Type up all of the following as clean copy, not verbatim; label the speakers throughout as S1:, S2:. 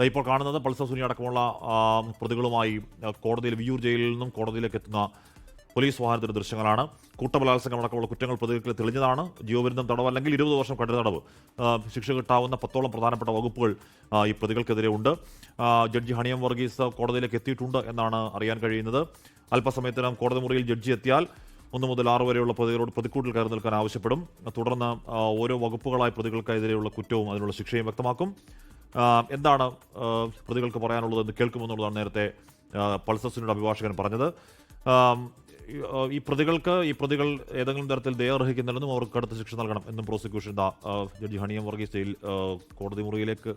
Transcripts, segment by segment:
S1: ഇപ്പോൾ കാണുന്നത് പൾസർ സുനി അടക്കമുള്ള പ്രതികളുമായി കോടതിയിൽ വിയ്യൂർ ജയിലിൽ നിന്നും കോടതിയിലേക്ക് എത്തുന്ന പോലീസ് വാഹനത്തിന്റെ ദൃശ്യങ്ങളാണ്. കൂട്ടബലാത്സംഗം അടക്കമുള്ള കുറ്റങ്ങൾ പ്രതികൾക്ക് തെളിഞ്ഞതാണ്. ജീവപര്യന്തം തടവ് അല്ലെങ്കിൽ 20 വർഷം കഠിന തടവ് ശിക്ഷ കിട്ടാവുന്ന 10ഓളം പ്രധാനപ്പെട്ട വകുപ്പുകൾ ഈ പ്രതികൾക്കെതിരെ ഉണ്ട്. ജഡ്ജി ഹണിയം വർഗീസ് കോടതിയിലേക്ക് എത്തിയിട്ടുണ്ട് എന്നാണ് അറിയാൻ കഴിയുന്നത്. അല്പസമയത്തിനകം കോടതി മുറിയിൽ ജഡ്ജി എത്തിയാൽ 1 മുതൽ 6 വരെയുള്ള പ്രതികളോട് പ്രതിക്കൂട്ടിൽ കയറി നിൽക്കാൻ ആവശ്യപ്പെടും. തുടർന്ന് ഓരോ വകുപ്പുകളായി പ്രതികൾക്കെതിരെയുള്ള കുറ്റവും അതിനുള്ള ശിക്ഷയും വ്യക്തമാക്കും. എന്താണ് പ്രതികൾക്ക് പറയാനുള്ളതെന്ന് കേൾക്കുമെന്നുള്ളതാണ് നേരത്തെ പൾസർ സുനിയുടെ അഭിഭാഷകൻ പറഞ്ഞത്. ഈ പ്രതികൾ ഏതെങ്കിലും തരത്തിൽ ദയർഹിക്കുന്നില്ലെന്നും അവർക്ക് കടുത്ത ശിക്ഷ നൽകണം എന്നും പ്രോസിക്യൂഷൻ ജഡ്ജി ഹണിയം വർഗീസ് ജയിൽ കോടതി മുറിയിലേക്ക്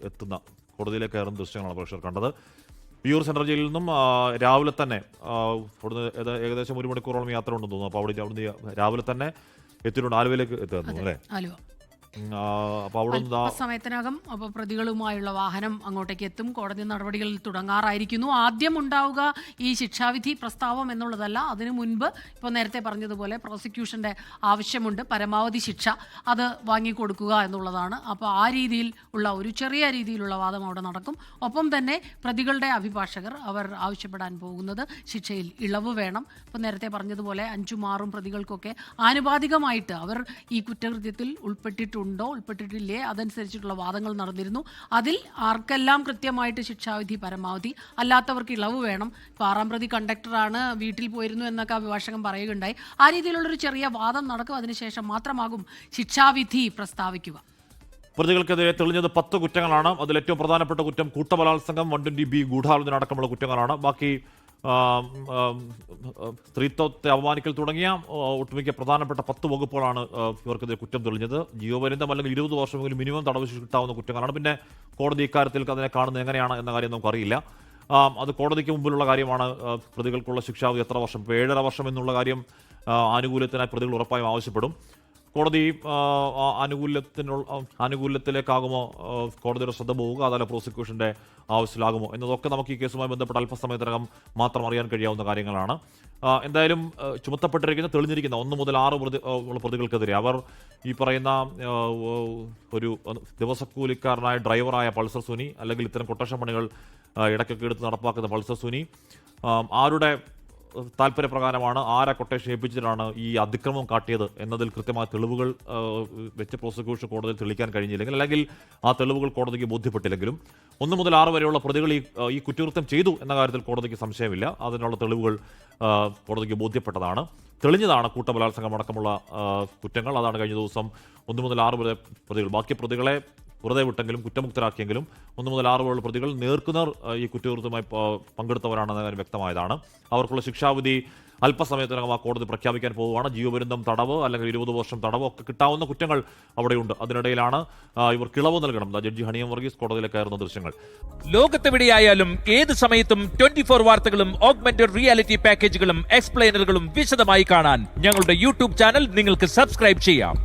S1: കയറുന്ന ദൃശ്യങ്ങളാണ് പ്രേക്ഷകർ കണ്ടത്. വിയ്യൂർ സെൻട്രൽ ജയിലിൽ നിന്നും രാവിലെ തന്നെ ഏകദേശം 1 മണിക്കൂറോളം യാത്ര ഉണ്ടെന്ന് തോന്നുന്നു. അപ്പോൾ അവിടുന്ന് രാവിലെ തന്നെ എത്തിയിട്ടുണ്ട്. ആലുവയിലേക്ക് എത്തുന്നു അല്ലേ?
S2: സമയത്തിനകം പ്രതികളുമായുള്ള വാഹനം അങ്ങോട്ടേക്ക് എത്തും. കോടതി നടപടികൾ തുടങ്ങാറായിരിക്കുന്നു. ആദ്യം ഉണ്ടാവുക ഈ ശിക്ഷാവിധി പ്രസ്താവം എന്നുള്ളതല്ല. അതിനു മുൻപ് ഇപ്പോൾ നേരത്തെ പറഞ്ഞതുപോലെ പ്രോസിക്യൂഷന്റെ ആവശ്യമുണ്ട്. പരമാവധി ശിക്ഷ അത് വാങ്ങിക്കൊടുക്കുക എന്നുള്ളതാണ്. അപ്പോൾ ആ രീതിയിൽ ഉള്ള ഒരു ചെറിയ രീതിയിലുള്ള വാദം അവിടെ നടക്കും. ഒപ്പം തന്നെ പ്രതികളുടെ അഭിഭാഷകർ അവർ ആവശ്യപ്പെടാൻ പോകുന്നത് ശിക്ഷയിൽ ഇളവ് വേണം. ഇപ്പോൾ നേരത്തെ പറഞ്ഞതുപോലെ 5ഉം 6ഉം പ്രതികൾക്കൊക്കെ ആനുപാതികമായിട്ട് അവർ ഈ കുറ്റകൃത്യത്തിൽ ഉൾപ്പെട്ടിട്ടില്ലേ അതനുസരിച്ചിട്ടുള്ള വാദങ്ങൾ നടന്നിരുന്നു. അതിൽ ആർക്കെല്ലാം കൃത്യമായിട്ട് ശിക്ഷാവിധി പരമാവധി, അല്ലാത്തവർക്ക് ഇളവ് വേണം. 6ആം പ്രതി കണ്ടക്ടറാണ്, വീട്ടിൽ പോയിരുന്നു എന്നൊക്കെ അഭിഭാഷകൻ പറയുകയുണ്ടായി. ആ രീതിയിലുള്ളൊരു ചെറിയ വാദം നടക്കും. അതിനുശേഷം മാത്രമാകും ശിക്ഷാവിധി പ്രസ്താവിക്കുക.
S1: പ്രതികൾക്കെതിരെ തെളിഞ്ഞത് 10 കുറ്റങ്ങളാണ്. അതിൽ ഏറ്റവും പ്രധാനപ്പെട്ട കുറ്റം കൂട്ടബലാത്സംഗം, 120B ഗൂഢാലോചന അടക്കമുള്ള കുറ്റങ്ങളാണ്. ബാക്കി സ്ത്രീത്വത്തെ അപമാനിക്കൽ തുടങ്ങിയ ഒട്ടുമിക്ക പ്രധാനപ്പെട്ട 10 വകുപ്പുകളാണ് ഇവർക്കെതിരെ കുറ്റം തെളിഞ്ഞത്. ജീവപര്യന്തം അല്ലെങ്കിൽ 20 വർഷമെങ്കിലും മിനിമം തടവ് ശിക്ഷ കിട്ടാവുന്ന കുറ്റങ്ങളാണ്. പിന്നെ കോടതി ഇക്കാര്യത്തിൽ അതിനെ കാണുന്നത് എങ്ങനെയാണ് എന്ന കാര്യം നമുക്കറിയില്ല. അത് കോടതിക്ക് മുമ്പിലുള്ള കാര്യമാണ്. പ്രതികൾക്കുള്ള ശിക്ഷാവധി എത്ര വർഷം, 7.5 വർഷം എന്നുള്ള കാര്യം ആനുകൂല്യത്തിനായി പ്രതികൾ ഉറപ്പായും ആവശ്യപ്പെടും. കോടതി ആനുകൂല്യത്തിലേക്കാകുമോ കോടതിയുടെ ശ്രദ്ധ പോവുക, അതല്ല പ്രോസിക്യൂഷന്റെ ആവശ്യത്തിലാകുമോ എന്നതൊക്കെ നമുക്ക് ഈ കേസുമായി ബന്ധപ്പെട്ട് അല്പസമയത്തിനകം മാത്രം അറിയാൻ കഴിയാവുന്ന കാര്യങ്ങളാണ്. എന്തായാലും ചുമത്തപ്പെട്ടിരിക്കുന്ന തെളിഞ്ഞിരിക്കുന്ന 1 മുതൽ 6 ഉള്ള പ്രതികൾക്കെതിരെ അവർ ഈ പറയുന്ന ഒരു ദിവസക്കൂലിക്കാരനായ ഡ്രൈവറായ പൾസർ സുനി, അല്ലെങ്കിൽ ഇത്തരം കൊട്ടേഷൻ പണികൾ ഇടയ്ക്കൊക്കെ എടുത്ത് നടപ്പാക്കുന്ന പൾസർ സുനി, ആരുടെ താല്പര്യപ്രകാരമാണ്, ആരെ കൊട്ടേഷൻ ഏൽപ്പിച്ചിട്ടാണ് ഈ അതിക്രമം കാട്ടിയത് എന്നതിൽ കൃത്യമായ തെളിവുകൾ വെച്ച് പ്രോസിക്യൂഷൻ കോടതിയിൽ തെളിയിക്കാൻ കഴിഞ്ഞില്ലെങ്കിൽ, അല്ലെങ്കിൽ ആ തെളിവുകൾ കോടതിക്ക് ബോധ്യപ്പെട്ടില്ലെങ്കിലും 1 മുതൽ 6 വരെയുള്ള പ്രതികൾ ഈ കുറ്റകൃത്യം ചെയ്തു എന്ന കാര്യത്തിൽ കോടതിക്ക് സംശയമില്ല. അതിനുള്ള തെളിവുകൾ കോടതിക്ക് ബോധ്യപ്പെട്ടതാണ്, തെളിഞ്ഞതാണ് കൂട്ടബലാത്സംഗം അടക്കമുള്ള കുറ്റങ്ങൾ. അതാണ് കഴിഞ്ഞ ദിവസം 1 മുതൽ 6 വരെ പ്രതികൾ, ബാക്കി പ്രതികളെ വെറുതെ വിട്ടെങ്കിലും കുറ്റമുക്തരാക്കിയെങ്കിലും 1 മുതൽ 6 വരെയുള്ള പ്രതികൾ നേർക്കുനേർ ഈ കുറ്റകൃത്യമായി പങ്കെടുത്തവരാണെന്ന കാര്യം വ്യക്തമായതാണ്. അവർക്കുള്ള ശിക്ഷാവിധി അല്പസമയത്തിനകം ആ കോടതി പ്രഖ്യാപിക്കാൻ പോവുകയാണ്. ജീവപര്യന്തം തടവ് അല്ലെങ്കിൽ 20 വർഷം തടവ് ഒക്കെ കിട്ടാവുന്ന കുറ്റങ്ങൾ അവിടെയുണ്ട്. അതിനിടയിലാണ് ഇവർക്ക് ഇളവ് നൽകണം. ജഡ്ജി ഹണിയം വർഗീസ് കോടതിയിലേക്ക് കയറുന്ന ദൃശ്യങ്ങൾ.
S3: ലോകത്തെവിടെയായാലും ഏത് സമയത്തും 24 വാർത്തകളും ഓഗ്മെന്റഡ് റിയാലിറ്റി പാക്കേജുകളും എക്സ്പ്ലെയിനറുകളും വിശദമായി കാണാൻ ഞങ്ങളുടെ യൂട്യൂബ് ചാനൽ നിങ്ങൾക്ക് സബ്സ്ക്രൈബ് ചെയ്യാം.